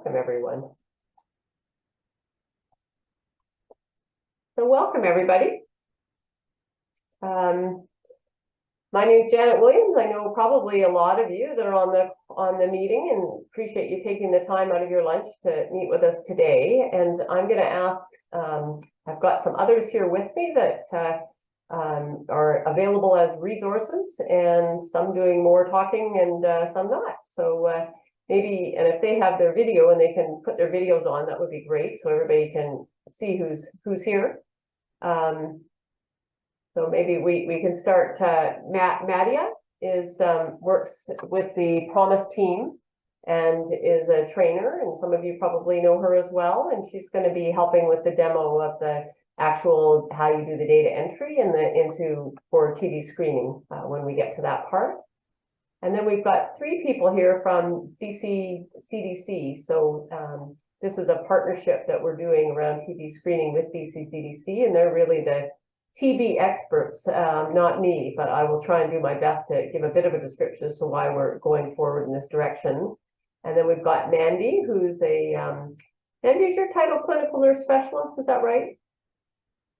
welcome everyone. So welcome everybody. My name is Janet Williams. I know probably a lot of you that are on the meeting, and appreciate you taking the time out of your lunch to meet with us today. And I'm going to ask, I've got some others here with me that are available as resources, and some doing more talking and some not. So maybe, and if they have their video and they can put their videos on, that would be great, so everybody can see who's here. So maybe we can start. Madia works with the Promise team and is a trainer, and some of you probably know her as well, and she's going to be helping with the demo of the actual how you do the data entry and for TB screening when we get to that part. And then we've got 3 people here from BC CDC. So this is a partnership that we're doing around TB screening with BC CDC, and they're really the TB experts, not me, but I will try and do my best to give a bit of a description as to why we're going forward in this direction. And then we've got Mandy, who's a, Mandy, is your title clinical nurse specialist, is that right?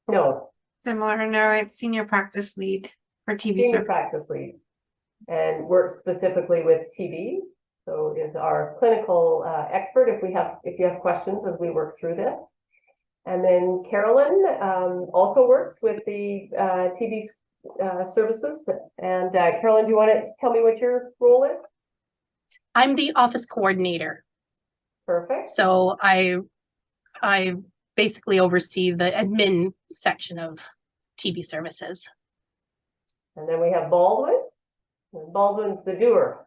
No. Similar, no, it's senior practice lead for TB. Senior practice lead, and works specifically with TB. So is our clinical expert if you have questions as we work through this. And then Carolyn also works with the TB services. And Carolyn, do you want to tell me what your role is? I'm the office coordinator. Perfect. So I basically oversee the admin section of TB services. And then we have Baldwin. And Baldwin's the doer.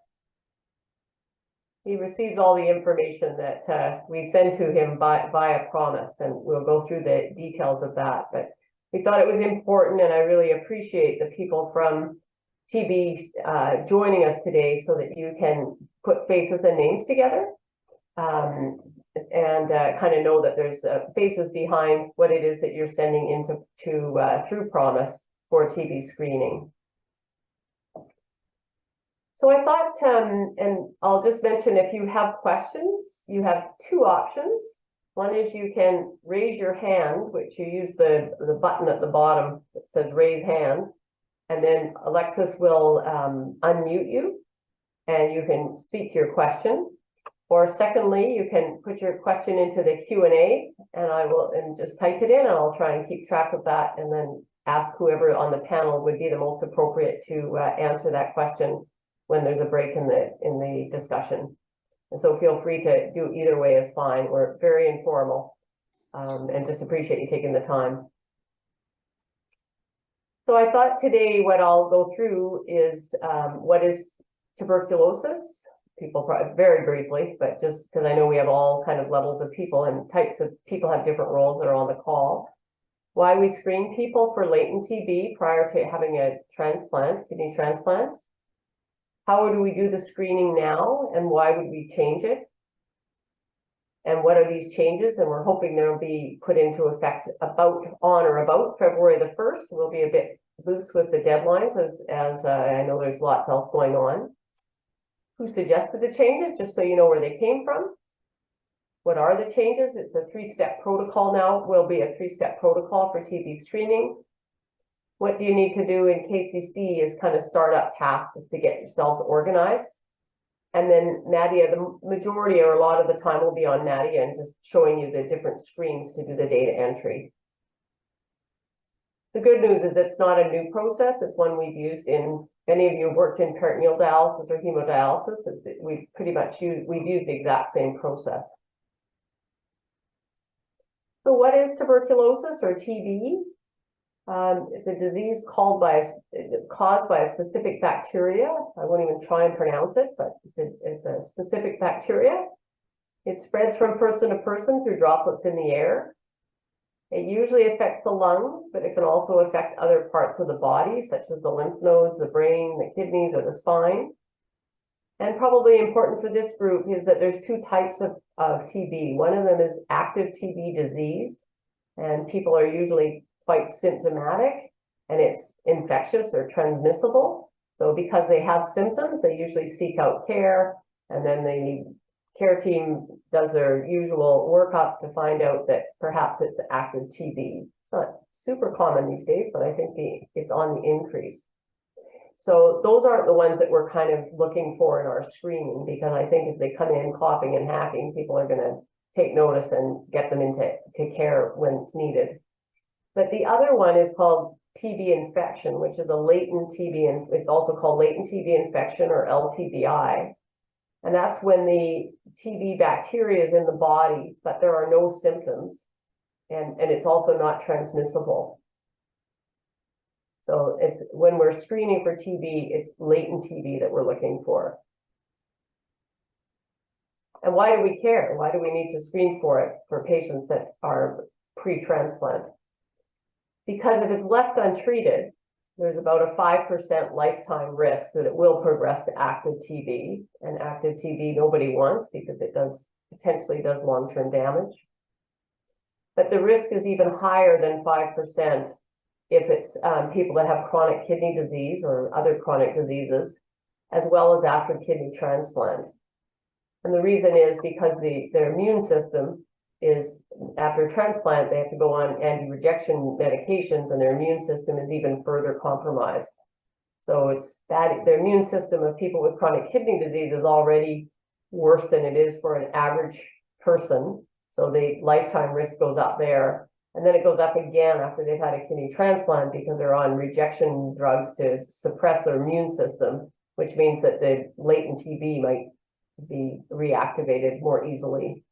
He receives all the information that we send to him via Promise, and we'll go through the details of that. But we thought it was important, and I really appreciate the people from TB joining us today so that you can put faces and names together and kind of know that there's faces behind what it is that you're sending through Promise for TB screening. So I thought, and I'll just mention, if you have questions, you have 2 options. One is you can raise your hand, which you use the button at the bottom that says raise hand, and then Alexis will unmute you and you can speak your question. Or secondly, you can put your question into the Q&A, and just type it in, and I'll try and keep track of that and then ask whoever on the panel would be the most appropriate to answer that question when there's a break in the discussion. And so feel free to do either way is fine. We're very informal and just appreciate you taking the time. So I thought today what I'll go through is what is tuberculosis. People probably very briefly, but just because I know we have all kind of levels of people and types of people have different roles that are on the call. Why we screen people for latent TB prior to having a transplant, kidney transplant. How do we do the screening now, and why would we change it? And what are these changes? And we're hoping they'll be put into effect on or about February the 1st. We'll be a bit loose with the deadlines as I know there's lots else going on. Who suggested the changes, just so you know where they came from? What are the changes? It's a 3-step protocol now. Will be a 3-step protocol for TB screening. What do you need to do in KCC is kind of startup tasks just to get yourselves organized. And then Nadia, the majority or a lot of the time will be on Nadia and just showing you the different screens to do the data entry. The good news is it's not a new process. It's one we've used in, many of you have worked in peritoneal dialysis or hemodialysis. We've used the exact same process. So what is tuberculosis or TB? It's a disease caused by a specific bacteria. I won't even try and pronounce it, but it's a specific bacteria. It spreads from person to person through droplets in the air. It usually affects the lungs, but it can also affect other parts of the body, such as the lymph nodes, the brain, the kidneys, or the spine. And probably important for this group is that there's 2 types of TB. One of them is active TB disease, and people are usually quite symptomatic, and it's infectious or transmissible. So because they have symptoms, they usually seek out care, and then they care team does their usual workup to find out that perhaps it's active TB. It's not super common these days, but I think it's on the increase. So those aren't the ones that we're kind of looking for in our screening, because I think if they come in coughing and hacking, people are going to take notice and get them into care when it's needed. But the other one is called TB infection, which is a latent TB, and it's also called latent TB infection, or LTBI. And that's when the TB bacteria is in the body, but there are no symptoms, and it's also not transmissible. So it's when we're screening for TB, it's latent TB that we're looking for. And why do we care? Why do we need to screen for it for patients that are pre-transplant? Because if it's left untreated, there's about a 5% lifetime risk that it will progress to active TB, and active TB nobody wants because it potentially does long-term damage. But the risk is even higher than 5% if it's people that have chronic kidney disease or other chronic diseases, as well as after kidney transplant. And the reason is because their immune system is, after transplant, they have to go on anti-rejection medications, and their immune system is even further compromised. So it's bad. The immune system of people with chronic kidney disease is already worse than it is for an average person. So the lifetime risk goes up there. And then it goes up again after they've had a kidney transplant, because they're on rejection drugs to suppress their immune system, which means that the latent TB might be reactivated more easily.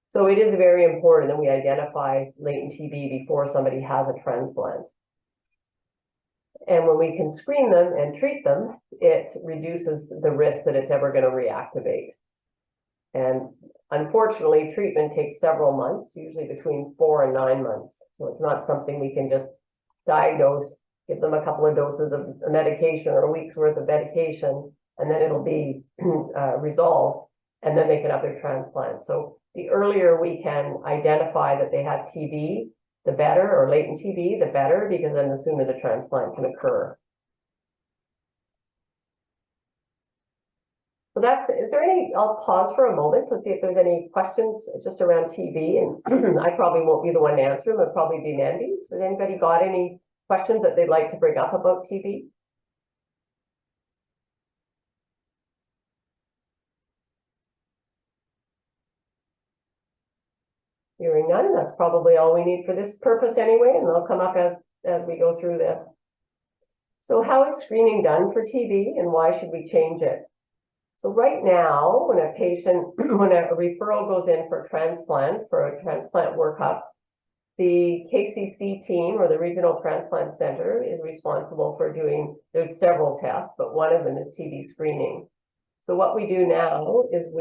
So it is very important that we identify latent TB before somebody has a transplant. And when we can screen them and treat them, it reduces the risk that it's ever going to reactivate. And unfortunately, treatment takes several months, usually between 4 and 9 months. So it's not something we can just diagnose, give them a couple of doses of medication or a week's worth of medication, and then it'll be resolved, and then they can have their transplant. So the earlier we can identify that they have TB, the better, or latent TB, the better, because then the sooner the transplant can occur. So is there any, I'll pause for a moment to see if there's any questions just around TB, and I probably won't be the one to answer them, it'll probably be Mandy. So has anybody got any questions that they'd like to bring up about TB? Hearing none, that's probably all we need for this purpose anyway, and they'll come up as we go through this. So how is screening done for TB, and why should we change it? So right now, when a referral goes in for a transplant workup, the KCC team, or the Regional Transplant Center, is responsible for there's several tests, but one of them is TB screening. So what we do now is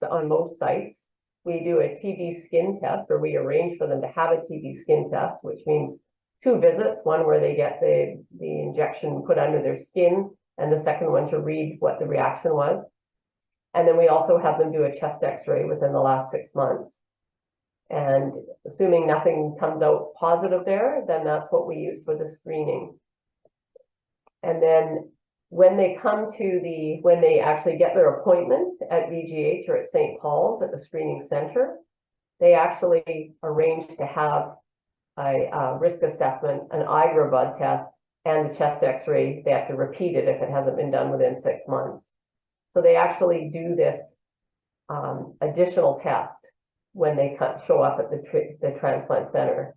on most sites, we do a TB skin test, or we arrange for them to have a TB skin test, which means 2 visits, one where they get the injection put under their skin, and the second one to read what the reaction was. And then we also have them do a chest x-ray within the last 6 months. And assuming nothing comes out positive there, then that's what we use for the screening. And then when they actually get their appointment at VGH or at St. Paul's at the screening center, they actually arrange to have a risk assessment, an IGRA blood test, and the chest x-ray. They have to repeat it if it hasn't been done within 6 months. So they actually do this additional test when they show up at the transplant center.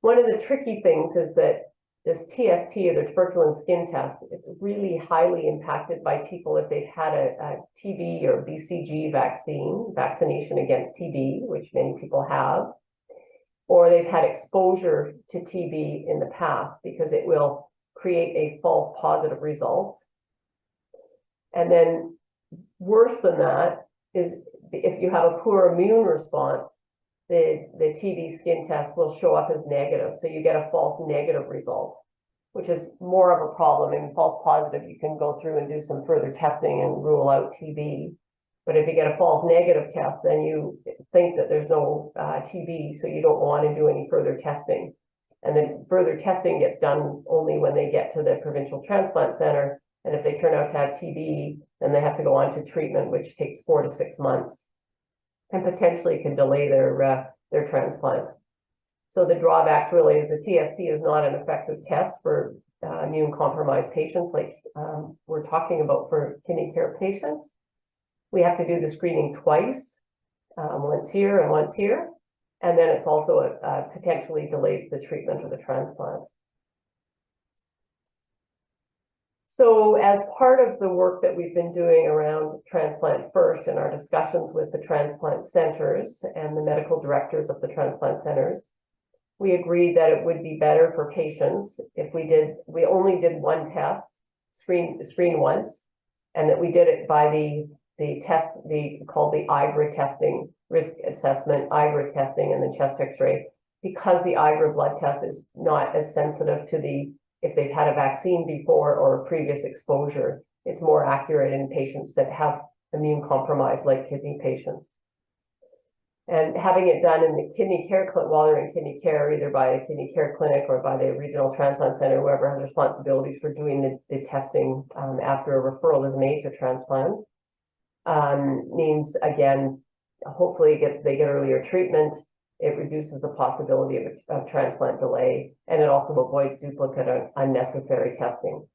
One of the tricky things is that this TST, or the tuberculin skin test, it's really highly impacted by people if they've had a TB or BCG vaccination against TB, which many people have, or they've had exposure to TB in the past, because it will create a false positive result. And then worse than that is if you have a poor immune response, the TB skin test will show up as negative. So you get a false negative result, which is more of a problem. In false positive, you can go through and do some further testing and rule out TB. But if you get a false negative test, then you think that there's no TB, so you don't want to do any further testing. And then further testing gets done only when they get to the provincial transplant center. And if they turn out to have TB, then they have to go on to treatment, which takes 4 to 6 months, and potentially can delay their transplant. So the drawbacks really is the TST is not an effective test for immune compromised patients like we're talking about for kidney care patients. We have to do the screening twice, once here and once here. And then it's also potentially delays the treatment or the transplant. So as part of the work that we've been doing around Transplant First and our discussions with the transplant centers and the medical directors of the transplant centers, we agreed that it would be better for patients if we only did one test, screen once, and that we did it by the test called the IGRA testing, risk assessment, IGRA testing, and the chest X-ray, because the IGRA blood test is not as sensitive to if they've had a vaccine before or a previous exposure. It's more accurate in patients that have immune compromise, like kidney patients. And having it done in the kidney care clinic, while they're in kidney care, either by a kidney care clinic or by the regional transplant center, whoever has responsibilities for doing the testing after a referral is made to transplant, means, again, hopefully they get earlier treatment. It reduces the possibility of transplant delay, and it also avoids duplicate or unnecessary testing.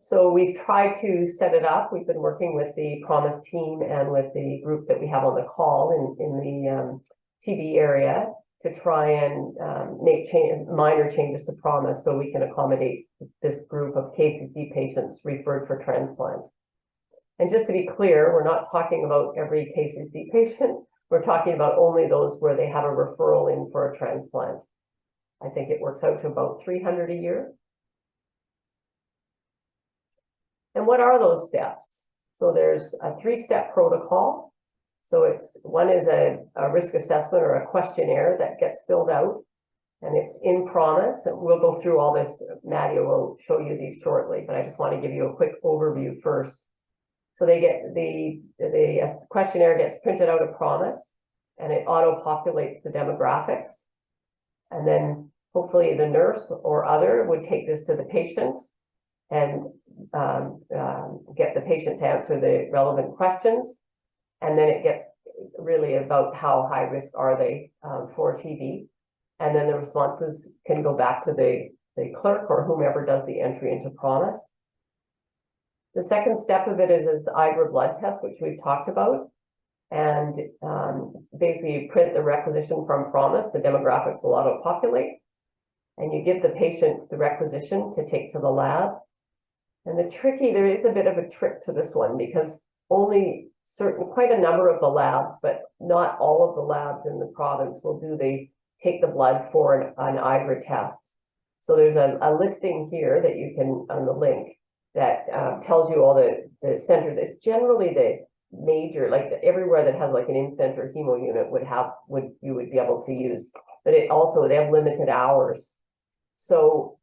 So we tried to set it up. We've been working with the Promise team and with the group that we have on the call in the TB area to try and make minor changes to Promise so we can accommodate this group of KCC patients referred for transplant. And just to be clear, we're not talking about every KCC patient. We're talking about only those where they have a referral in for a transplant. I think it works out to about 300 a year. And what are those steps? So there's a 3-step protocol. So one is a risk assessment or a questionnaire that gets filled out, and it's in Promise. And we'll go through all this. Maddie will show you these shortly, but I just want to give you a quick overview first. So they get the questionnaire gets printed out of Promise, and it auto-populates the demographics. And then hopefully the nurse or other would take this to the patient and get the patient to answer the relevant questions. And then it gets really about how high risk are they for TB. And then the responses can go back to the clerk or whomever does the entry into Promise. The second step of it is IGRA blood test, which we've talked about. And basically you print the requisition from Promise, the demographics will auto-populate, and you give the patient the requisition to take to the lab. And there is a bit of a trick to this one, because only quite a number of the labs, but not all of the labs in the province will take the blood for an IGRA test. So there's a listing here that you can, on the link, that tells you all the centers. It's generally the major, like everywhere that has like an in-center hemo unit you would be able to use, but they have limited hours. So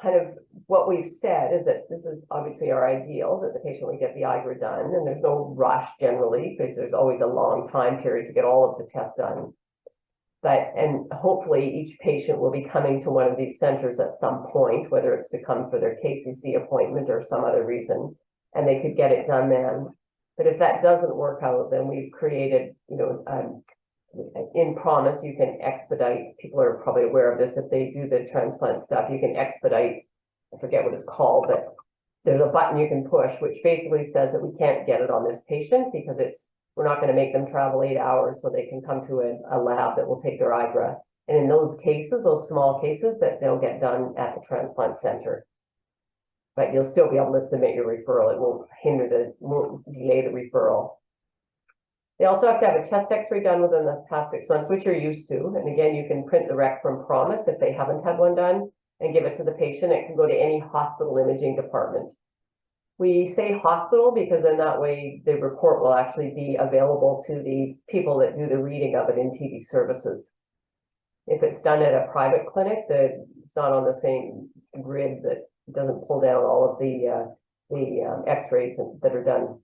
kind of what we've said is that this is obviously our ideal, that the patient would get the IGRA done, and there's no rush generally, because there's always a long time period to get all of the tests done. And hopefully each patient will be coming to one of these centers at some point, whether it's to come for their KCC appointment or some other reason, and they could get it done then. But if that doesn't work out, then we've created, in Promise, you can expedite. People are probably aware of this. If they do the transplant stuff, you can expedite. I forget what it's called, but there's a button you can push, which basically says that we can't get it on this patient because we're not going to make them travel 8 hours, so they can come to a lab that will take their IGRA. And in those cases, those small cases, that they'll get done at the transplant center. But you'll still be able to submit your referral. It won't delay the referral. They also have to have a chest X-ray done within the past 6 months, which you're used to. And again, you can print the rec from Promise if they haven't had one done and give it to the patient. It can go to any hospital imaging department. We say hospital because then that way the report will actually be available to the people that do the reading of it in TB services. If it's done at a private clinic, it's not on the same grid, that doesn't pull down all of the X-rays that are done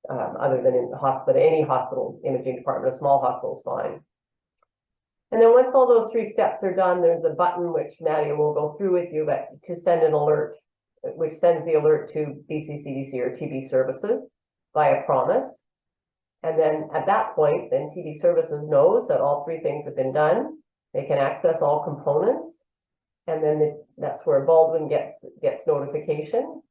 other than in the hospital. Any hospital imaging department, a small hospital is fine. And then once all those 3 steps are done, there's a button which Nadia will go through with you, but to send an alert. which sends the alert to BCCDC or TB services via promise. And then at that point, then TB services knows that all three things have been done. They can access all components. And then that's where Baldwin gets notification,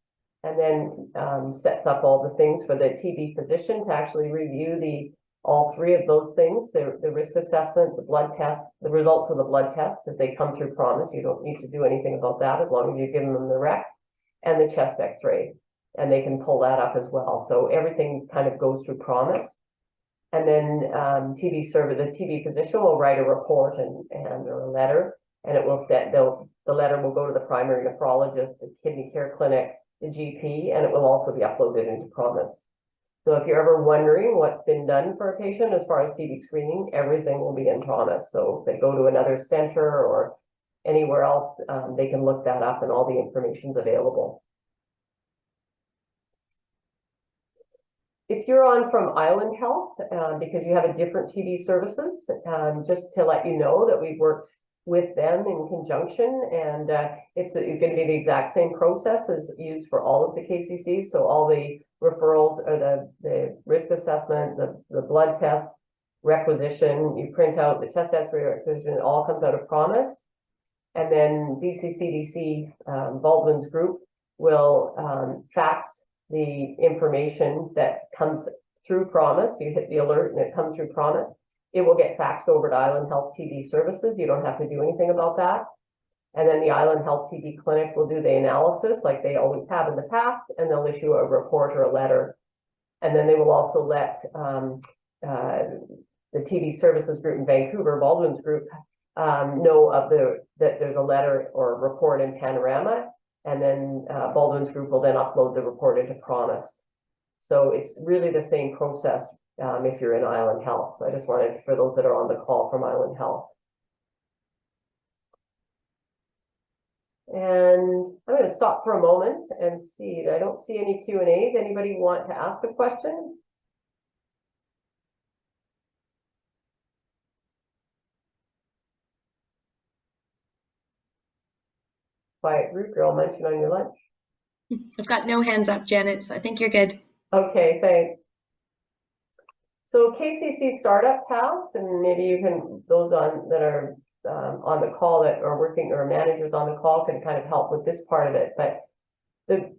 and then sets up all the things for the TB physician to actually review all three of those things, the risk assessment, the blood test, the results of the blood test, that they come through promise. You don't need to do anything about that as long as you've given them the rec, and the chest x-ray, and they can pull that up as well. So everything kind of goes through promise. And then the TB physician will write a report or a letter, and it will the letter will go to the primary nephrologist, the kidney care clinic, the GP, and it will also be uploaded into promise. So if you're ever wondering what's been done for a patient as far as TB screening, everything will be in promise. So if they go to another center or anywhere else, they can look that up, and all the information's available. If you're on from Island Health, because you have a different TB services, just to let you know that we've worked with them in conjunction, and it's going to be the exact same process as used for all of the KCCs. So all the referrals or the risk assessment, the blood test requisition, you print out the chest x-ray requisition, it all comes out of promise. And then BCCDC, Baldwin's group, will fax the information that comes through promise. You hit the alert and it comes through promise. It will get faxed over to Island Health TB Services. You don't have to do anything about that. And then the Island Health TB Clinic will do the analysis like they always have in the past, and they'll issue a report or a letter. And then they will also let the TB Services group in Vancouver, Baldwin's group, know of that there's a letter or a report in Panorama, and then Baldwin's group will then upload the report into Promise. So it's really the same process if you're in Island Health. So I just wanted, for those that are on the call from Island Health. And I'm going to stop for a moment and see. I don't see any Q&As. Anybody want to ask a question? Quiet group, you're all munching on your lunch. I've got no hands up, Janet, so I think you're good. Okay, thanks. So KCC startup tasks, and maybe you can, those that are on the call that are working, or managers on the call, can kind of help with this part of it. But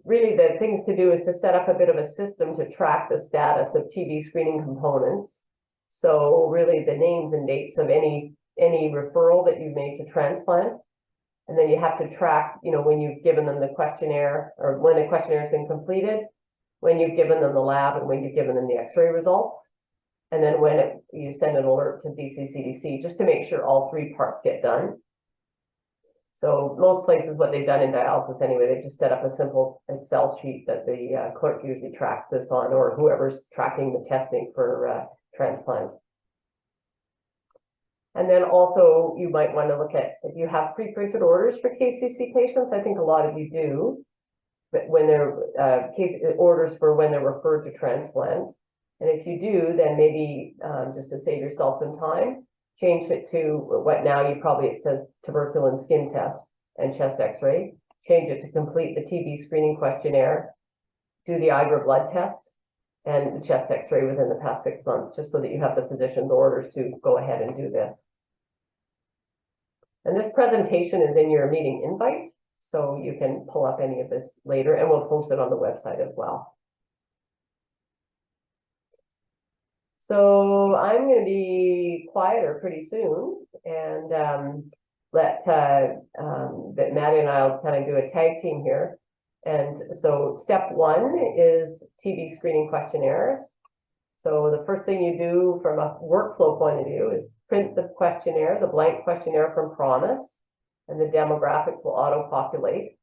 really the things to do is to set up a bit of a system to track the status of TB screening components. So really the names and dates of any referral that you've made to Transplant. And then you have to track, when you've given them the questionnaire, or when the questionnaire has been completed, when you've given them the lab, and when you've given them the x-ray results. And then when you send an alert to BCCDC, just to make sure all three parts get done. So most places, what they've done in dialysis anyway, they just set up a simple Excel sheet that the clerk usually tracks this on, or whoever's tracking the testing for Transplant. And then also you might want to look at, if you have pre-printed orders for KCC patients, I think a lot of you do, but when they're orders for when they're referred to Transplant. And if you do, then maybe just to save yourself some time, change it to what now it says tuberculin skin test and chest x-ray. Change it to complete the TB screening questionnaire, do the IGRA blood test, and the chest x-ray within the past 6 months, just so that you have the physician's orders to go ahead and do this. And this presentation is in your meeting invite, so you can pull up any of this later, and we'll post it on the website as well. So I'm going to be quieter pretty soon, and let Maddie and I'll kind of do a tag team here. And so step 1 is TB screening questionnaires. So the first thing you do from a workflow point of view is print the questionnaire, the blank questionnaire from Promise, and the demographics will auto-populate.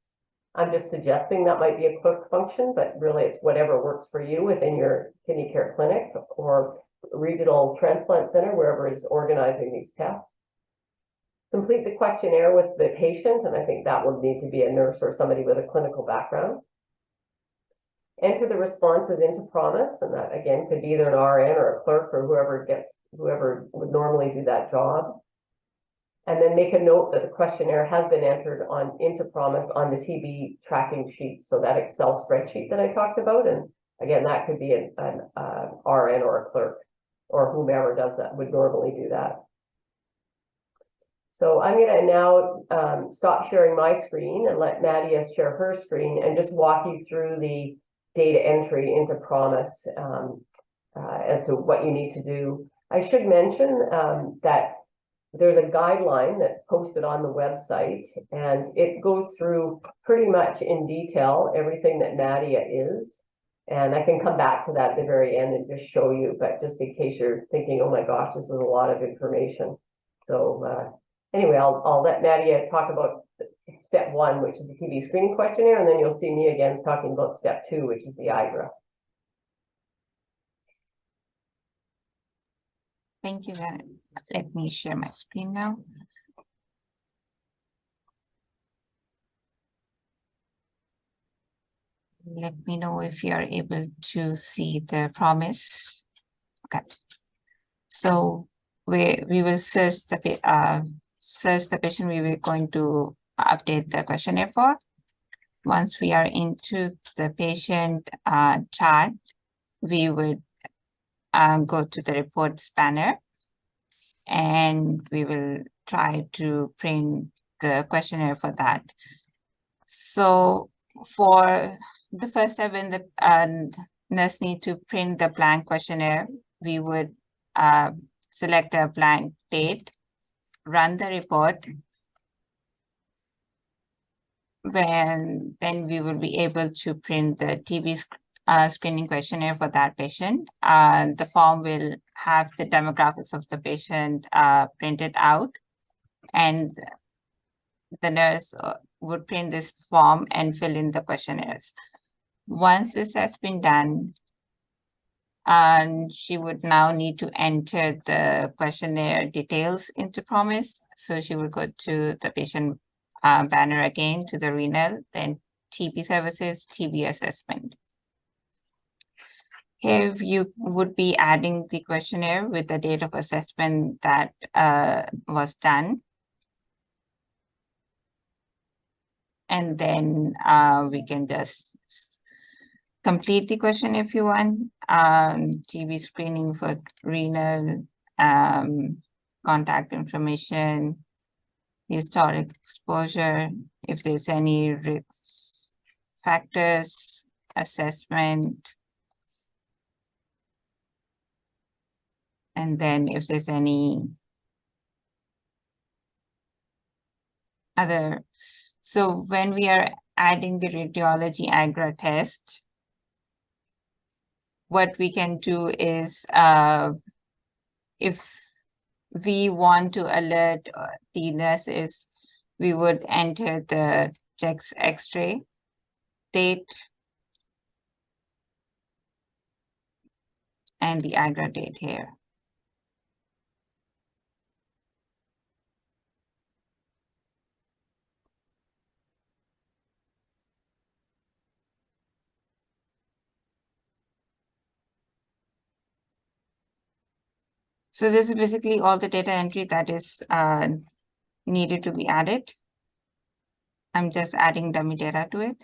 I'm just suggesting that might be a quick function, but really it's whatever works for you within your kidney care clinic or regional transplant center, wherever is organizing these tests. Complete the questionnaire with the patient, and I think that would need to be a nurse or somebody with a clinical background. Enter the responses into Promise, and that again could be either an RN or a clerk or whoever would normally do that job. And then make a note that the questionnaire has been entered into Promise on the TB tracking sheet. So that Excel spreadsheet that I talked about. And again, that could be an RN or a clerk or whomever does that, would normally do that. So I'm going to now stop sharing my screen and let Nadia share her screen and just walk you through the data entry into Promise as to what you need to do. I should mention that there's a guideline that's posted on the website, and it goes through pretty much in detail everything that Nadia is. And I can come back to that at the very end and just show you, but just in case you're thinking, oh my gosh, this is a lot of information. So anyway, I'll let Nadia talk about step 1, which is the TB screening questionnaire, and then you'll see me again talking about step 2, which is the IGRA. Thank you, Janet. Let me share my screen now. Let me know if you are able to see the Promise. Okay. So we will search the patient we were going to update the questionnaire for. Once we are into the patient chart, we would go to the reports banner, and we will try to print the questionnaire for that. So for the first step, when the nurse need to print the blank questionnaire, we would select a blank date, run the report, then we will be able to print the TB screening questionnaire for that patient. The form will have the demographics of the patient printed out, and the nurse would print this form and fill in the questionnaires. Once this has been done, she would now need to enter the questionnaire details into Promise. So she would go to the patient banner again, to the renal, then TB services, TB assessment. Here you would be adding the questionnaire with the date of assessment that was done. And then we can just complete the question if you want. TB screening for renal, contact information, historic exposure, if there's any risk factors, assessment, and then if there's any other. So when we are adding the radiology IGRA test, what we can do is if we want to alert the nurses, we would enter the checks X-ray date and the IGRA date here. So this is basically all the data entry that is needed to be added. I'm just adding dummy data to it.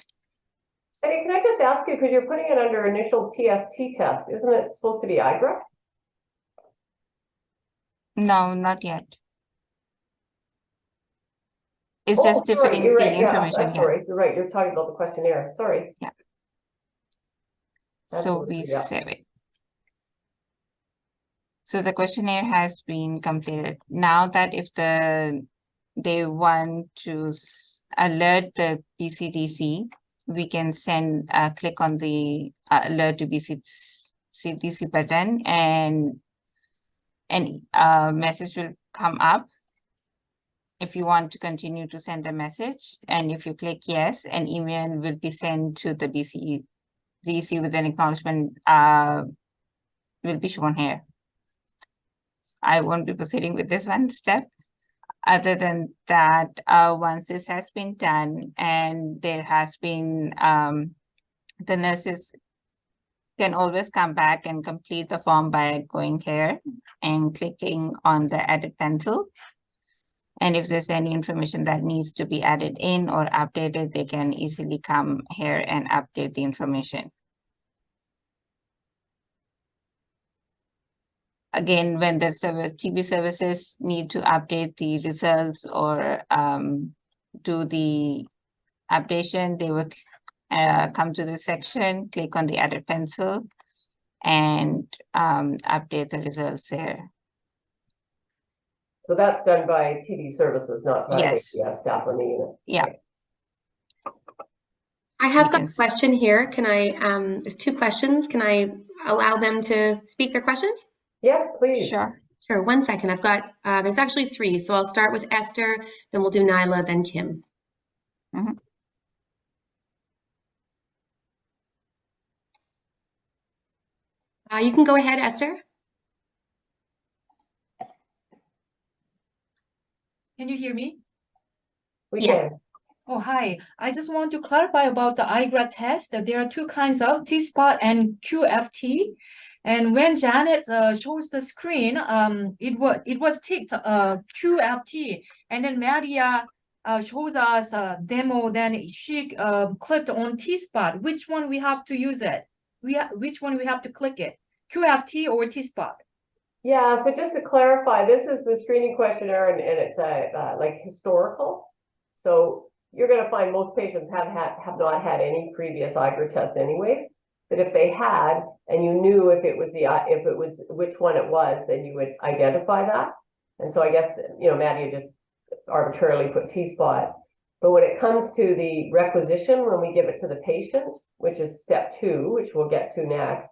Hey, can I just ask you, because you're putting it under initial TST test, isn't it supposed to be IGRA? No, not yet. It's Oh, just sorry, filling you're the right. Yeah, information I'm here. sorry, you're right. You're talking about the questionnaire. Sorry. Yeah. So Absolutely, we yeah. save it. So the questionnaire has been completed. Now that if they want to alert the BCDC, we can send click on the alert to BCDC button, and a message will come up if you want to continue to send a message. And if you click yes, an email will be sent to the BCDC with an acknowledgement will be shown here. I won't be proceeding with this one step. Other than that, once this has been done and there has been, the nurses can always come back and complete the form by going here and clicking on the edit pencil. And if there's any information that needs to be added in or updated, they can easily come here and update the information. Again, when the TB services need to update the results or do the updation, they would come to the section, click on the added pencil, and update the results there. So that's done by TB services, not by Yes. the staff on the unit. Yeah. I have got can a question here. Can I, there's two questions. Can I allow them to speak their questions? Yes, please. Sure. Sure, 1 second. I've got, there's actually three. So I'll start with Esther, then we'll do Nyla, then Kim. Mhm. You can go ahead, Esther. Can you hear me? We Yeah. can. Oh, hi. I just want to clarify about the IGRA test. That there are two kinds of T-spot and QFT. And when Janet shows the screen, it was ticked QFT, and then Maria shows us a demo. Then she clicked on T-spot. Which one we have to use it? Which one we have to click it? QFT or T-spot? Yeah, so just to clarify, this is the screening questionnaire and it's like historical. So you're going to find most patients have not had any previous IGRA test anyway. But if they had, and you knew if it was which one it was, then you would identify that. And so I guess, you know, Maddie just arbitrarily put T-spot. But when it comes to the requisition, when we give it to the patient, which is step 2, which we'll get to next,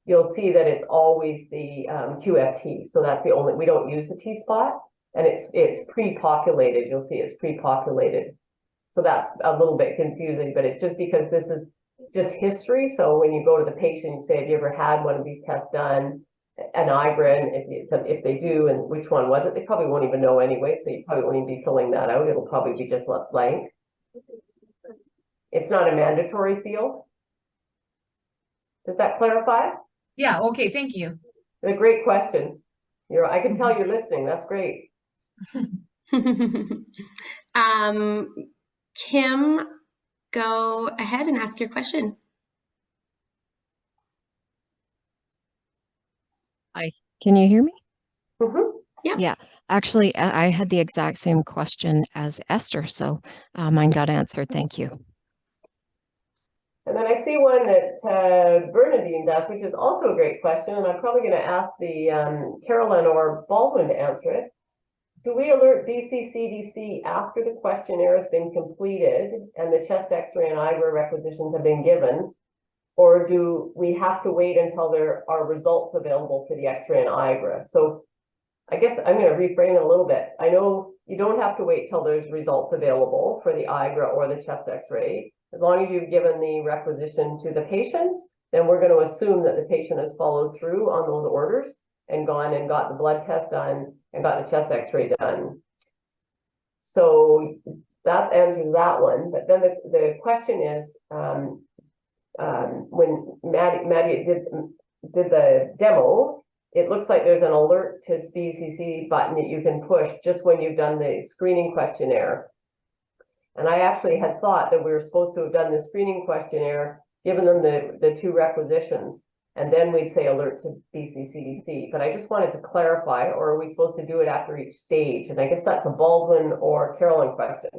you'll see that it's always the QFT. So that's the only, we don't use the T-spot, and it's pre-populated. You'll see it's pre-populated. So that's a little bit confusing, but it's just because this is just history. So when you go to the patient, you say, have you ever had one of these tests done, an IGRA, and if they do, and which one was it? They probably won't even know anyway, so you probably won't even be filling that out. It'll probably be just left blank. It's not a mandatory field. Does that clarify? Yeah, okay, thank you. A great question. I can tell you're listening. That's great. Kim, go ahead and ask your question. Hi, can you hear me? Mhm. Yeah. Actually, I had the exact same question as Esther, so mine got answered. Thank you. And then I see one that Bernadine does, which is also a great question, and I'm probably going to ask the Carolyn or Baldwin to answer it. Do we alert BCCDC after the questionnaire has been completed and the chest X-ray and IGRA requisitions have been given, or do we have to wait until there are results available for the X-ray and IGRA? So I guess I'm going to reframe it a little bit. I know you don't have to wait till there's results available for the IGRA or the chest X-ray. As long as you've given the requisition to the patient, then we're going to assume that the patient has followed through on those orders and gone and got the blood test done and got the chest X-ray done. So that answers that one. But then the question is, when Maddie did the demo, it looks like there's an alert to BCC button that you can push just when you've done the screening questionnaire. And I actually had thought that we were supposed to have done the screening questionnaire, given them the 2 requisitions, and then we'd say alert to BCCDC. But I just wanted to clarify, or are we supposed to do it after each stage? And I guess that's a Baldwin or Carolyn question.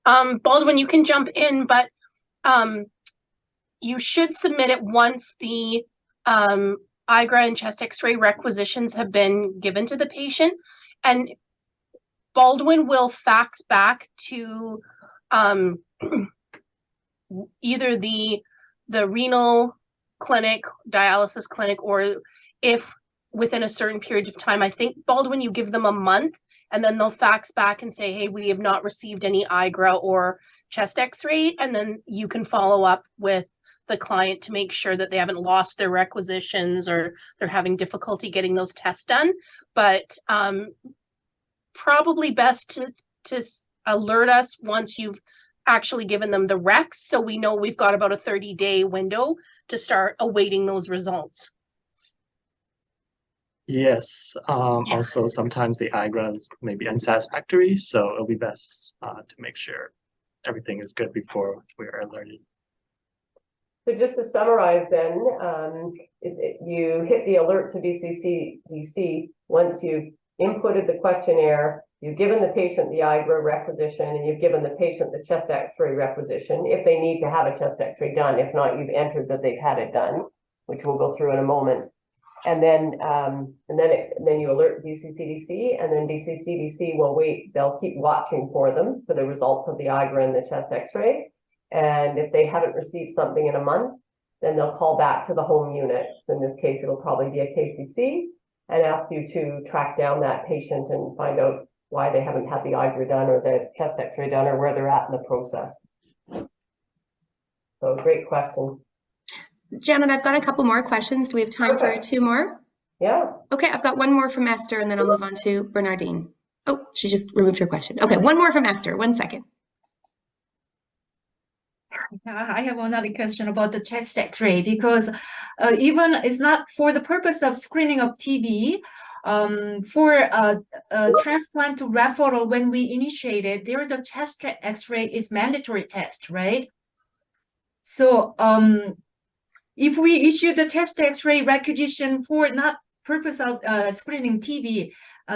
Baldwin, you can jump in, but you should submit it once the IGRA and chest X-ray requisitions have been given to the patient, and Baldwin will fax back to either the renal clinic, dialysis clinic, or if within a certain period of time, I think, Baldwin, you give them a month, and then they'll fax back and say, hey, we have not received any IGRA or chest X-ray, and then you can follow up with the client to make sure that they haven't lost their requisitions or they're having difficulty getting those tests done. But probably best to alert us once you've actually given them the recs, so we know we've got about a 30-day window to start awaiting those results. Yes. Also, sometimes the IGRAs may be unsatisfactory, so it'll be best to make sure everything is good before we are alerted. So just to summarize then, you hit the alert to BCCDC once you've inputted the questionnaire, you've given the patient the IGRA requisition, and you've given the patient the chest X-ray requisition if they need to have a chest X-ray done. If not, you've entered that they've had it done, which we'll go through in a moment. And then you alert BCCDC, and then BCCDC will wait. They'll keep watching for them for the results of the IGRA and the chest X-ray. And if they haven't received something in a month, then they'll call back to the home units. In this case, it'll probably be a KCC, and ask you to track down that patient and find out why they haven't had the IGRA done or the chest X-ray done or where they're at in the process. So great question. Janet, I've got a couple more questions. Do we have time for 2 more? Yeah. Okay, I've got one more from Esther, and then I'll move on to Bernardine. Oh, she just removed her question. Okay, one more from Esther. 1 second. I have another question about the chest X-ray, because even it's not for the purpose of screening of TB, for transplant to referral, when we initiated, there is a chest X-ray is mandatory test, right? So if we issue the chest X-ray requisition for not purpose of screening TB,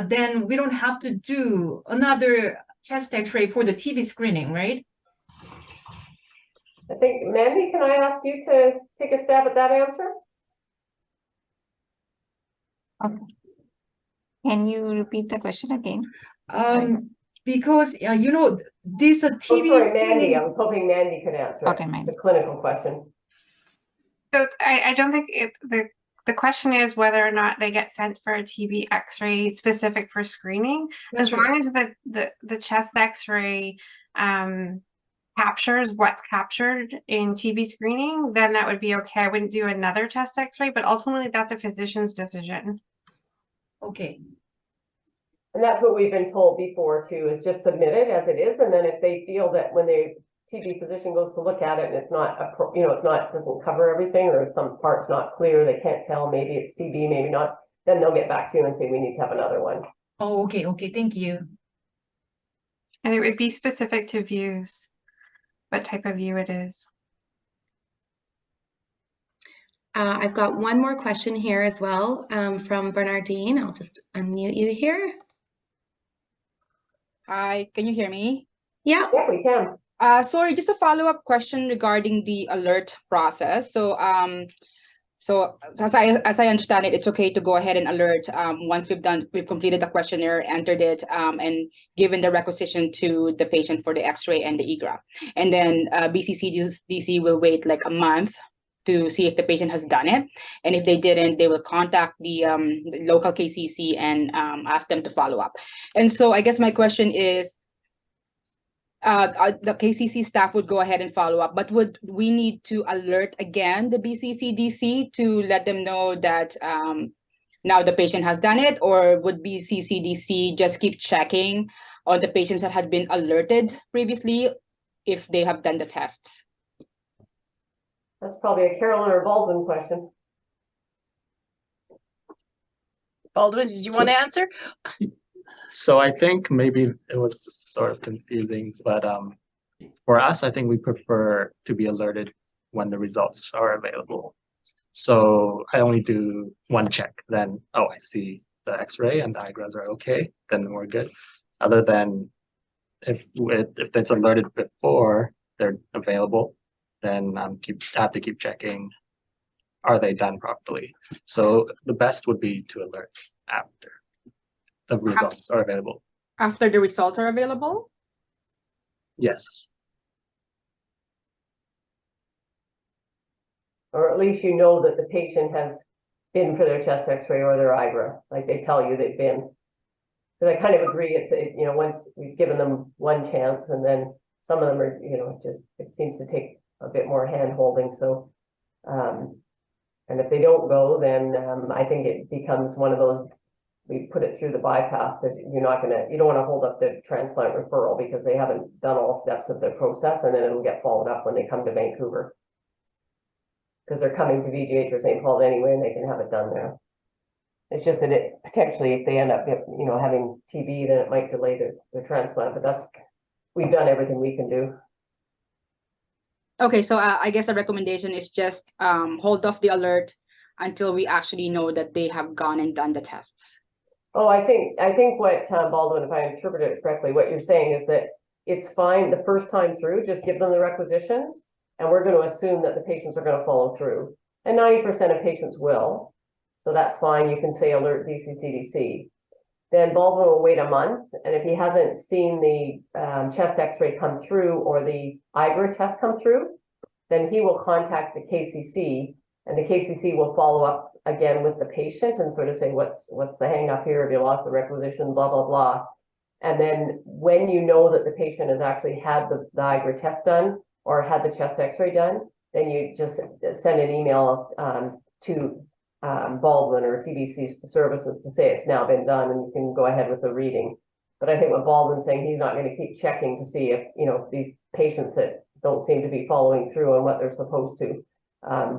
then we don't have to do another chest X-ray for the TB screening, right? I think, Mandy, can I ask you to take a stab at that answer? Okay. Can you repeat the question again? Sorry. Because you know, this TB Oh, sorry, Mandy. screening. I was hoping Mandy could answer Okay, it. Mandy. The clinical question. So I don't think the question is whether or not they get sent for a TB X-ray specific for screening. That's As long as the chest X-ray captures what's captured in TB screening, then that would be okay. I wouldn't do another chest X-ray, but ultimately that's a physician's decision. Okay. And that's what we've been told before too, is just submit it as it is. And then if they feel that when the TB physician goes to look at it and it's not, doesn't cover everything, or some parts not clear, they can't tell, maybe it's TB, maybe not, then they'll get back to you and say, we need to have another one. Oh, okay. Okay. Thank you. And it would be specific to views, what type of view it is. I've got one more question here as well from Bernardine. I'll just unmute you here. Hi, can you hear me? Yeah. Yeah, we can. Sorry, just a follow-up question regarding the alert process. So, as I understand it, it's okay to go ahead and alert once we've completed the questionnaire, entered it, and given the requisition to the patient for the X-ray and the IGRA. And then BCCDC will wait like a month to see if the patient has done it. And if they didn't, they will contact the local KCC and ask them to follow up. And so I guess my question is, the KCC staff would go ahead and follow up, but would we need to alert again the BCCDC to let them know that now the patient has done it, or would BCCDC just keep checking on the patients that had been alerted previously if they have done the tests? That's probably a Carolyn or Baldwin question. Baldwin, did you want to answer? So I think maybe it was sort of confusing, but for us, I think we prefer to be alerted when the results are available. So I only do one check, then, oh, I see the X-ray and the IGRAs are okay, then we're good. Other than if it's alerted before they're available, then I have to keep checking, are they done properly? So the best would be to alert after the results are available. After the results are available? Yes. Or at least you know that the patient has been for their chest X-ray or their IGRA, like they tell you they've been. Because I kind of agree, once we've given them one chance, and then some of them are, it seems to take a bit more hand holding. So, and if they don't go, then I think it becomes one of those, we put it through the bypass, that you don't want to hold up the transplant referral because they haven't done all steps of the process, and then it'll get followed up when they come to Vancouver. Because they're coming to VGH or St. Paul's anyway, and they can have it done there. It's just that it potentially, if they end up, having TB, then it might delay the transplant, but we've done everything we can do. Okay, so I guess the recommendation is just hold off the alert until we actually know that they have gone and done the tests. Oh, I think what Baldwin, if I interpreted it correctly, what you're saying is that it's fine the first time through, just give them the requisitions, and we're going to assume that the patients are going to follow through. And 90% of patients will. So that's fine. You can say alert DCCDC. Then Baldwin will wait a month, and if he hasn't seen the chest x-ray come through or the IGRA test come through, then he will contact the KCC, and the KCC will follow up again with the patient and sort of say, what's the hang up here? Have you lost the requisition, blah, blah, blah. And then when you know that the patient has actually had the IGRA test done or had the chest x-ray done, then you just send an email to Baldwin or TBC services to say it's now been done and you can go ahead with the reading. But I think what Baldwin's saying, he's not going to keep checking to see if, these patients that don't seem to be following through on what they're supposed to,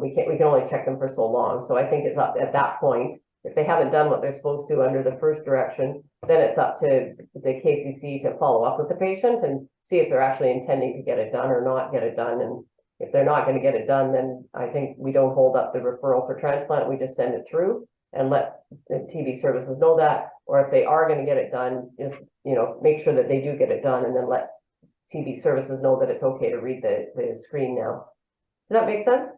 we can only check them for so long. So I think it's up at that point, if they haven't done what they're supposed to under the first direction, then it's up to the KCC to follow up with the patient and see if they're actually intending to get it done or not get it done. And if they're not going to get it done, then I think we don't hold up the referral for transplant. We just send it through and let the TB services know that. Or if they are going to get it done, just, make sure that they do get it done and then let TB services know that it's okay to read the screen now. Does that make sense?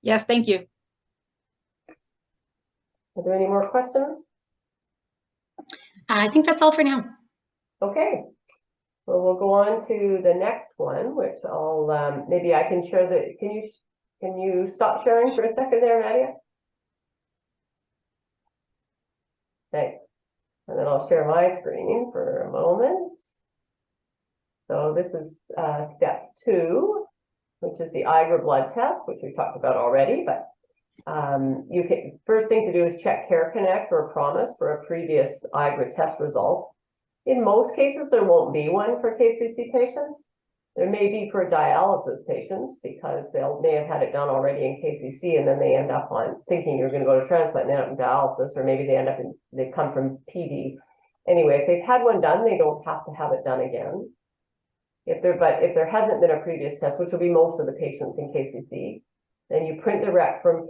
Yes, thank you. Are there any more questions? I think that's all for now. Okay. Well, we'll go on to the next one, which I'll maybe I can share the. Can you stop sharing for a second there, Nadia? Okay, and then I'll share my screen for a moment. So this is step 2, which is the IGRA blood test, which we talked about already. But first thing to do is check Care Connect or Promise for a previous IGRA test result. In most cases, there won't be one for KCC patients. There may be for dialysis patients because may have had it done already in KCC and then they end up on thinking you're going to go to transplant and end up in dialysis, or maybe they come from PD. Anyway, if they've had one done, they don't have to have it done again. If there hasn't been a previous test, which will be most of the patients in KCC, then you print the rec from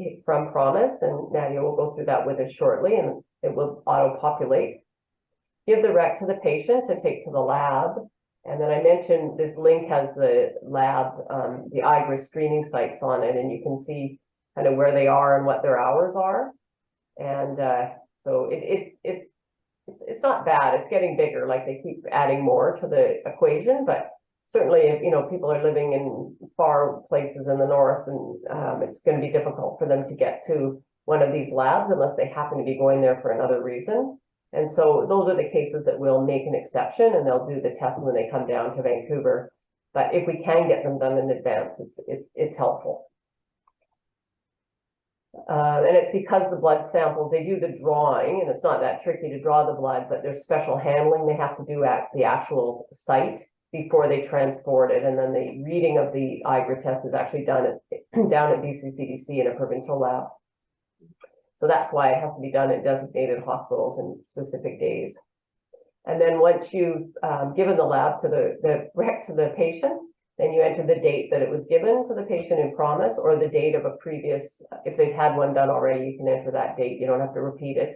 Promise, and Nadia will go through that with us shortly, and it will auto-populate. Give the rec to the patient to take to the lab. And then I mentioned this link has the lab, the IGRA screening sites on it, and you can see kind of where they are and what their hours are. And so it's not bad. It's getting bigger, like they keep adding more to the equation, but certainly if people are living in far places in the north, and it's going to be difficult for them to get to one of these labs unless they happen to be going there for another reason. And so those are the cases that we'll make an exception, and they'll do the test when they come down to Vancouver. But if we can get them done in advance, it's helpful. And it's because the blood samples, they do the drawing, and it's not that tricky to draw the blood, but there's special handling they have to do at the actual site before they transport it. And then the reading of the IGRA test is actually done down at BCCDC in a provincial lab. So that's why it has to be done at designated hospitals in specific days. And then once you've given the lab to the rec to the patient, then you enter the date that it was given to the patient in Promise, or the date of a previous, if they've had one done already, you can enter that date. You don't have to repeat it.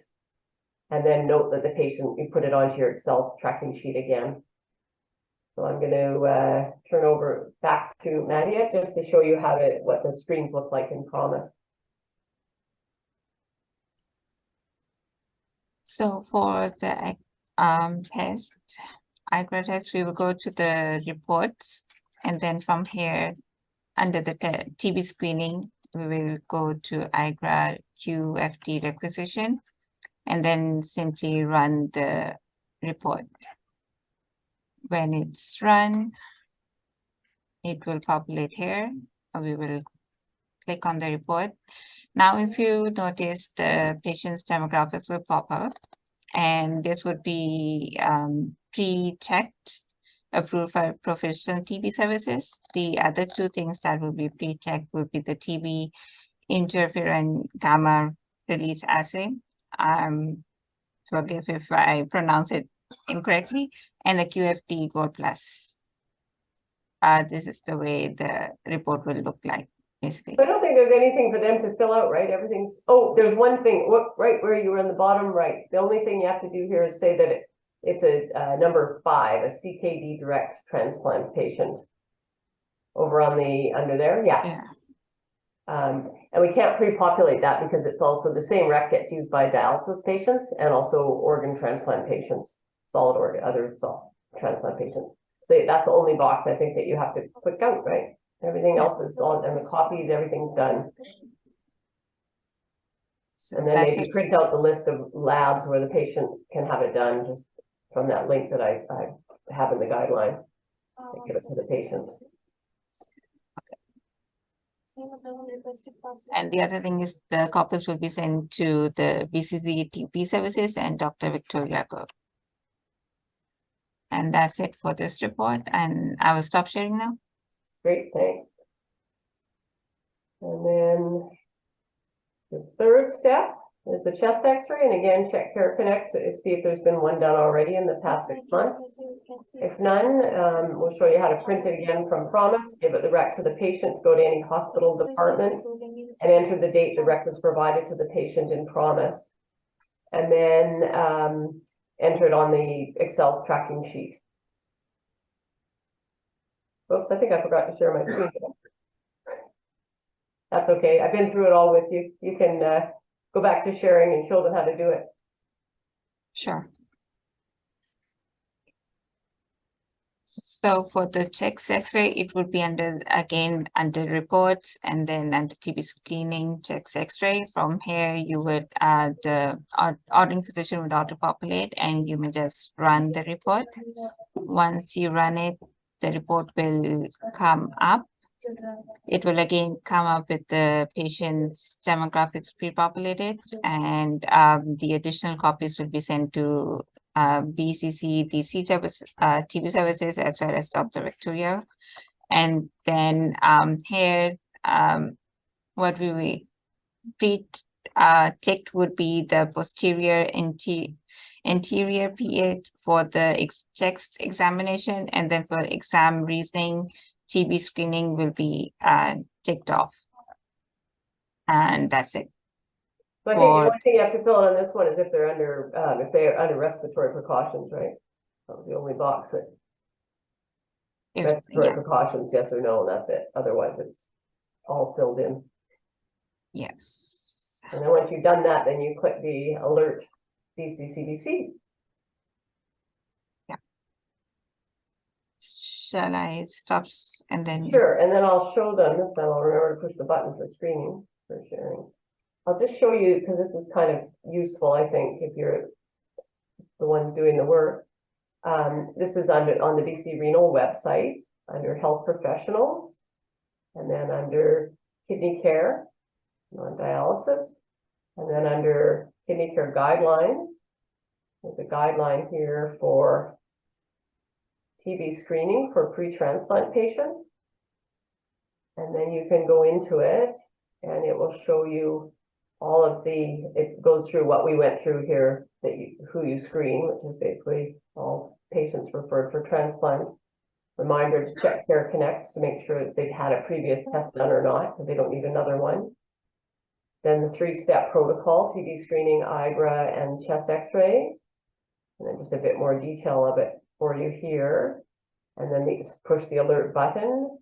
And then note that the patient, you put it onto your Excel tracking sheet again. So I'm going to turn over back to Nadia just to show you what the screens look like in Promise. So for the IGRA test, we will go to the reports, and then from here, under the TB screening, we will go to IGRA QFT requisition, and then simply run the report. When it's run, it will populate here. We will click on the report. Now, if you notice, the patient's demographics will pop up, and this would be pre-checked, approved for professional TB services. The other two things that will be pre-checked will be the TB interferon gamma release assay Forgive if I pronounce it incorrectly, and the QFT Gold Plus. This is the way the report will look like, basically. I don't think there's anything for them to fill out, right? Everything's, oh, there's one thing, right where you were in the bottom right. The only thing you have to do here is say that it's a number 5, a CKD direct transplant patient. Over on the, under there, yeah. And we can't pre-populate that because it's also the same rec gets used by dialysis patients and also organ transplant patients, solid organ, other transplant patients. So that's the only box I think that you have to click out, right? Everything else is on, and the copies, everything's done. So and then maybe print out the list of labs where the patient can have it done just from that link that I have in the guideline. I give it to the patient. And the other thing is the copies will be sent to the BCC TP services and Dr. Victoria Go. And that's it for this report. And I will stop sharing now. Great, thanks. And then the third step is the chest x-ray. And again, check Care Connect to see if there's been one done already in the past 6 months. If none, we'll show you how to print it again from Promise, give it the rec to the patient, go to any hospital department, and enter the date the rec was provided to the patient in Promise. And then enter it on the Excel tracking sheet. Oops, I think I forgot to share my screen. That's okay. I've been through it all with you. You can go back to sharing and show them how to do it. Sure. So for the chest x-ray, it would be under reports and then under TB screening, chest x-ray. From here, you would, the ordering physician would auto-populate and you may just run the report. Once you run it, the report will come up. It will again come up with the patient's demographics pre-populated, and the additional copies will be sent to BCC, DC service, TB services, as well as Dr. Victoria. And then here, what we pre-ticked would be the posterior anterior pH for the chest examination, and then for exam reasoning, TB screening will be ticked off. And that's it. So I think the only thing you have to fill in on this one is if they're under respiratory precautions, right? That was the only box that respiratory precautions, yes or no, and that's it. Otherwise, it's all filled in. Yes. And then once you've done that, then you click the alert BCCDC. Yeah. Shall I stop and then? Sure, and then I'll show them. This time I'll remember to push the button for screening, for sharing. I'll just show you, because this is kind of useful, I think, if you're the one doing the work. This is on the BC Renal website, under Health Professionals, and then under Kidney Care, non-dialysis, and then under Kidney Care Guidelines. There's a guideline here for TB screening for pre-transplant patients. And then you can go into it, and it will show you all of it goes through what we went through here, who you screen, which is basically all patients referred for transplant. Reminder to check Care Connect to make sure that they've had a previous test done or not, because they don't need another one. Then the 3-step protocol, TB screening, IGRA, and chest x-ray. And then just a bit more detail of it for you here. And then you push the alert button,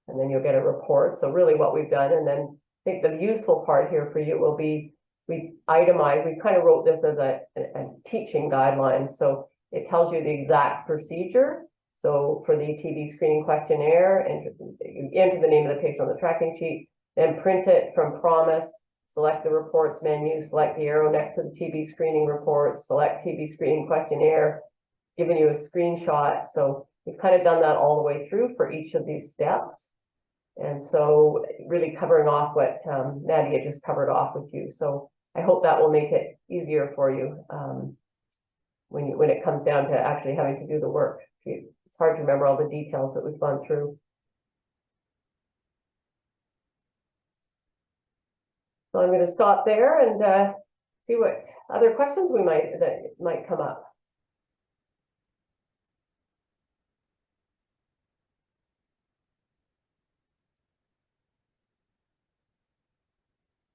and then you'll get a report. So really what we've done, and then I think the useful part here for you will be, we itemize, we kind of wrote this as a teaching guideline. So it tells you the exact procedure. So for the TB screening questionnaire, enter the name of the patient on the tracking sheet, then print it from Promise, select the reports menu, select the arrow next to the TB screening report, select TB screening questionnaire, giving you a screenshot. So we've kind of done that all the way through for each of these steps. And so really covering off what Nadia just covered off with you. So I hope that will make it easier for you when it comes down to actually having to do the work. It's hard to remember all the details that we've gone through. So I'm going to stop there and see what other questions that might come up.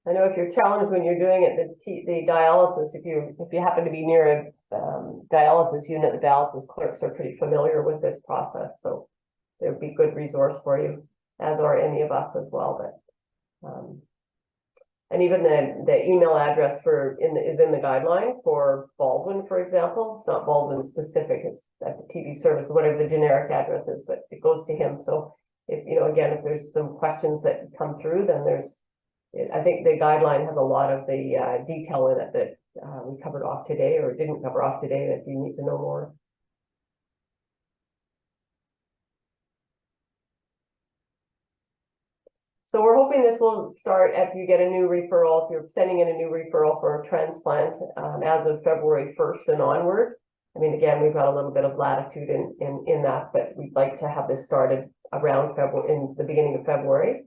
I know if you're challenged when you're doing it, the dialysis, if you happen to be near a dialysis unit, the dialysis clerks are pretty familiar with this process, so there'd be good resource for you, as are any of us as well. But and even the email address is in the guideline for Baldwin, for example. It's not Baldwin specific; it's at the TB service, whatever the generic address is, but it goes to him. So if again, if there's some questions that come through, then I think the guideline has a lot of the detail in it that we covered off today or didn't cover off today that you need to know more. So we're hoping this will start after you get a new referral, if you're sending in a new referral for a transplant as of February 1st and onward. I mean, again, we've got a little bit of latitude in that, but we'd like to have this started around February, in the beginning of February.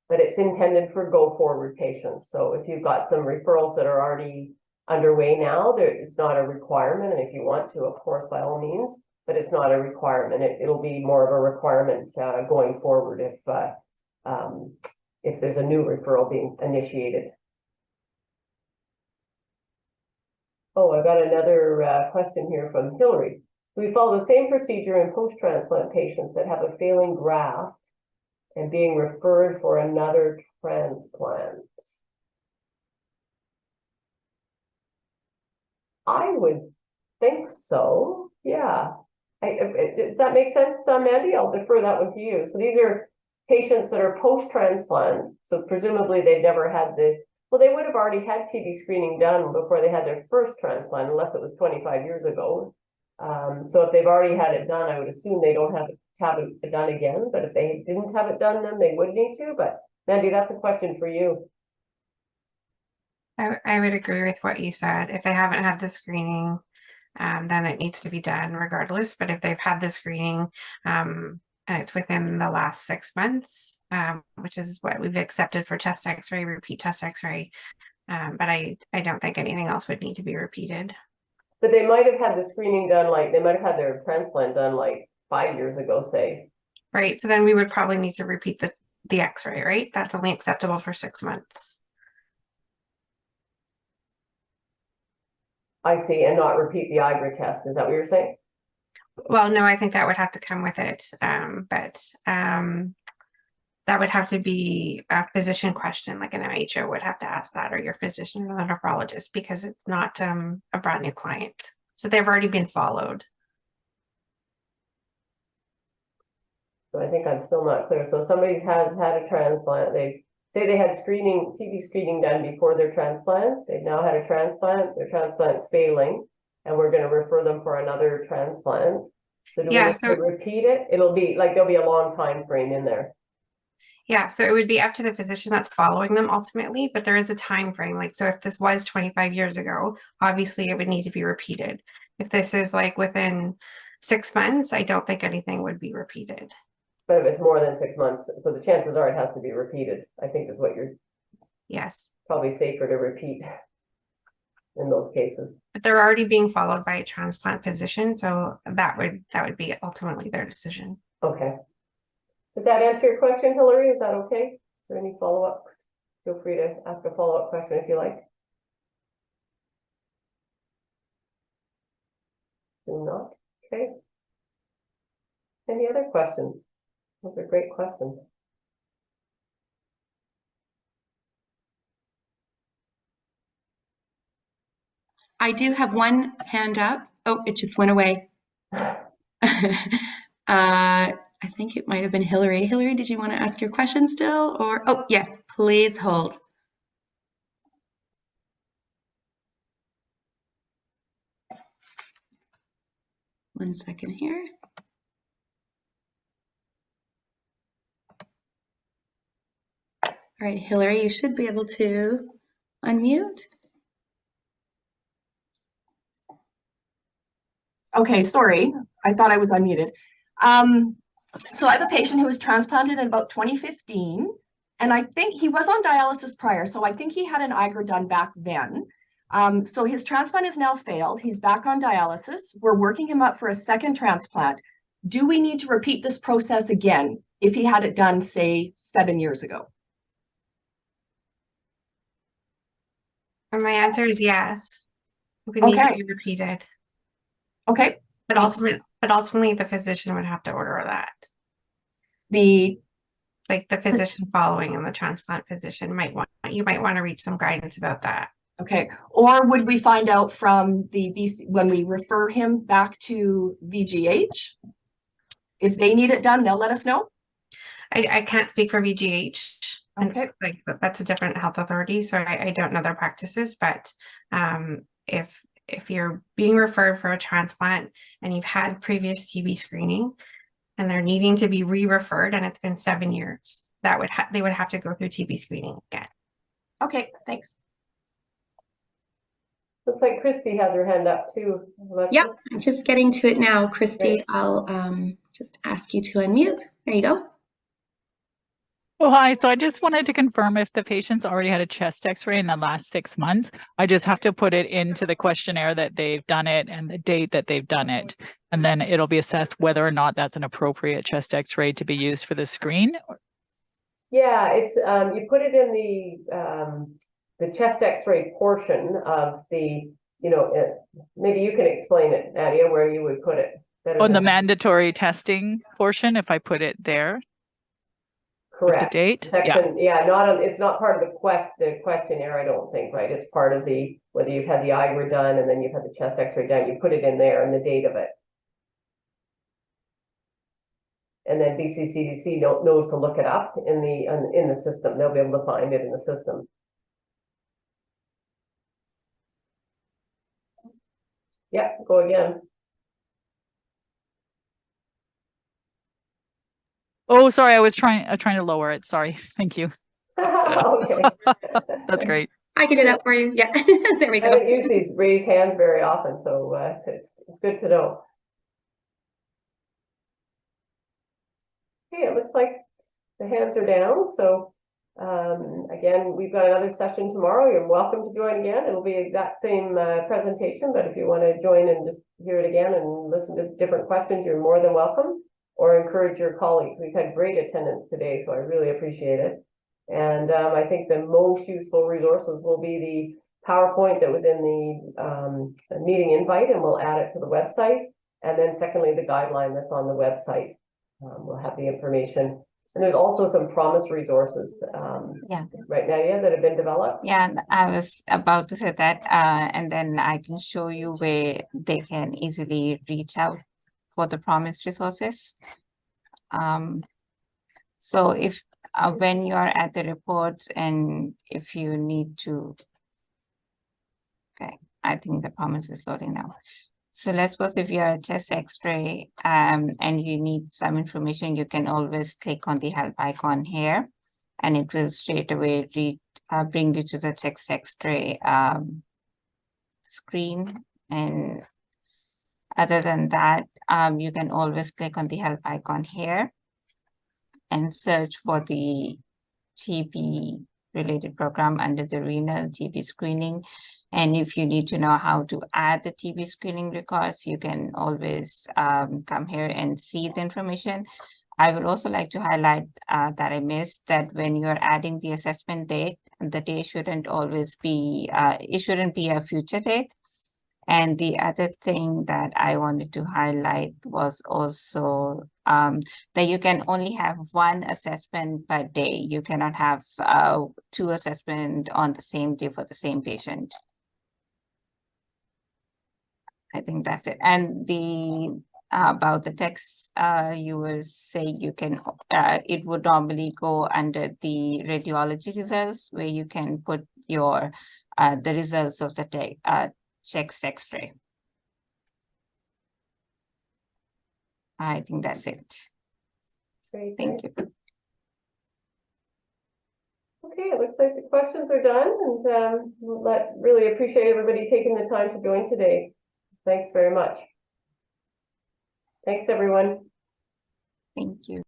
But it's intended for go forward patients. So if you've got some referrals that are already underway now, it's not a requirement. And if you want to, of course, by all means, but it's not a requirement. It'll be more of a requirement going forward if there's a new referral being initiated. Oh, I got another question here from Hillary. We follow the same procedure in post-transplant patients that have a failing graft and being referred for another transplant. I would think so, yeah. Does that make sense, Mandy? I'll defer that one to you. So these are patients that are post-transplant, so presumably they've never had well, they would have already had TB screening done before they had their first transplant, unless it was 25 years ago. So if they've already had it done, I would assume they don't have it done again, but if they didn't have it done, then they would need to. But Mandy, that's a question for you. I would agree with what you said. If they haven't had the screening, then it needs to be done regardless. But if they've had the screening, and it's within the last 6 months, which is what we've accepted for chest X-ray, repeat chest X-ray. But I don't think anything else would need to be repeated. But they might have had the screening done, like they might have had their transplant done like 5 years ago, say. Right. So then we would probably need to repeat the X-ray, right? That's only acceptable for 6 months. I see, and not repeat the IGRA test. Is that what you're saying? Well, no, I think that would have to come with it. But that would have to be a physician question, like an MHO would have to ask that, or your physician or the nephrologist, because it's not a brand new client. So they've already been followed. So I think I'm still not clear. So somebody has had a transplant. They say they had TB screening done before their transplant. They've now had a transplant. Their transplant's failing, and we're going to refer them for another transplant. So do we need to repeat it? It'll be like there'll be a long time frame in there. Yeah, so it would be up to the physician that's following them ultimately, but there is a time frame. Like, so if this was 25 years ago, obviously it would need to be repeated. If this is like within 6 months, I don't think anything would be repeated. But if it's more than 6 months, so the chances are it has to be repeated, I think is what you're. Yes. Probably safer to repeat in those cases. But they're already being followed by a transplant physician, so that would be ultimately their decision. Okay. Does that answer your question, Hillary? Is that okay? Is there any follow-up? Feel free to ask a follow-up question if you like. Do not? Okay. Any other questions? Those are great questions. I do have one hand up. Oh, it just went away. I think it might have been Hillary. Hillary, did you want to ask your question still? Or, oh, yes, please hold. One second here. All right, Hillary, you should be able to unmute. Okay, sorry. I thought I was unmuted. So I have a patient who was transplanted in about 2015, and I think he was on dialysis prior, so I think he had an IGRA done back then. So his transplant is now failed. He's back on dialysis. We're working him up for a second transplant. Do we need to repeat this process again if he had it done, say, 7 years ago? And my answer is yes. It needs to be repeated. Okay. But ultimately the physician would have to order that. Like the physician following and the transplant physician might want to reach some guidance about that. Okay. Or would we find out from the BC when we refer him back to VGH? If they need it done, they'll let us know. I can't speak for VGH. Okay. Like that's a different health authority, so I don't know their practices. But if you're being referred for a transplant and you've had previous TB screening and they're needing to be re-referred and it's been 7 years, they would have to go through TB screening again. Okay, thanks. Looks like Christy has her hand up too. Alexis. Yep, I'm just getting to it now. Christy, Great. I'll just ask you to unmute. There you go. Oh, hi. So I just wanted to confirm if the patient's already had a chest x-ray in the last 6 months, I just have to put it into the questionnaire that they've done it and the date that they've done it. And then it'll be assessed whether or not that's an appropriate chest x-ray to be used for the screen. Yeah, it's you put it in the chest x-ray portion of the, maybe you can explain it, Nadia, where you would put it. On the mandatory testing portion, if I put it there. Correct. With the date? Section, it's not part of the questionnaire, I don't think, right? It's part of whether you've had the IGRA done and then you've had the chest x-ray done, you put it in there and the date of it. And then BCCDC knows to look it up in the system. They'll be able to find it in the system. Yeah, go again. Oh, sorry, I was trying to lower it. Sorry. Thank you. Okay. That's great. I can do that for you. Yeah, there we I go. don't use these raised hands very often, so it's good to know. Okay, it looks like the hands are down. So again, we've got another session tomorrow. You're welcome to join again. It'll be the exact same presentation, but if you want to join and just hear it again and listen to different questions, you're more than welcome, or encourage your colleagues. We've had great attendance today, so I really appreciate it. And I think the most useful resources will be the PowerPoint that was in the meeting invite, and we'll add it to the website. And then secondly, the guideline that's on the website. We'll have the information. And there's also some promise resources, right, Nadia, that have been developed. Yeah, I was about to say that, and then I can show you where they can easily reach out for the promised resources. So if when you are at the reports and if you need to, okay, I think the promise is loading now. So let's suppose if you're a chest x-ray and you need some information, you can always click on the help icon here and it will straight away bring you to the chest x-ray screen. And other than that, you can always click on the help icon here and search for the TB related program under the renal TB screening. And if you need to know how to add the TB screening records, you can always come here and see the information. I would also like to highlight that I missed that when you're adding the assessment date, the date shouldn't always be, it shouldn't be a future date. And the other thing that I wanted to highlight was also that you can only have one assessment per day. You cannot have 2 assessments on the same day for the same patient. I think that's it. And the about the text, you were saying you can, it would normally go under the radiology results where you can put your, the results of the chest x-ray. I think that's it. Great, thank you. Okay, it looks like the questions are done, and really appreciate everybody taking the time to join today. Thanks very much. Thanks, everyone. Thank you.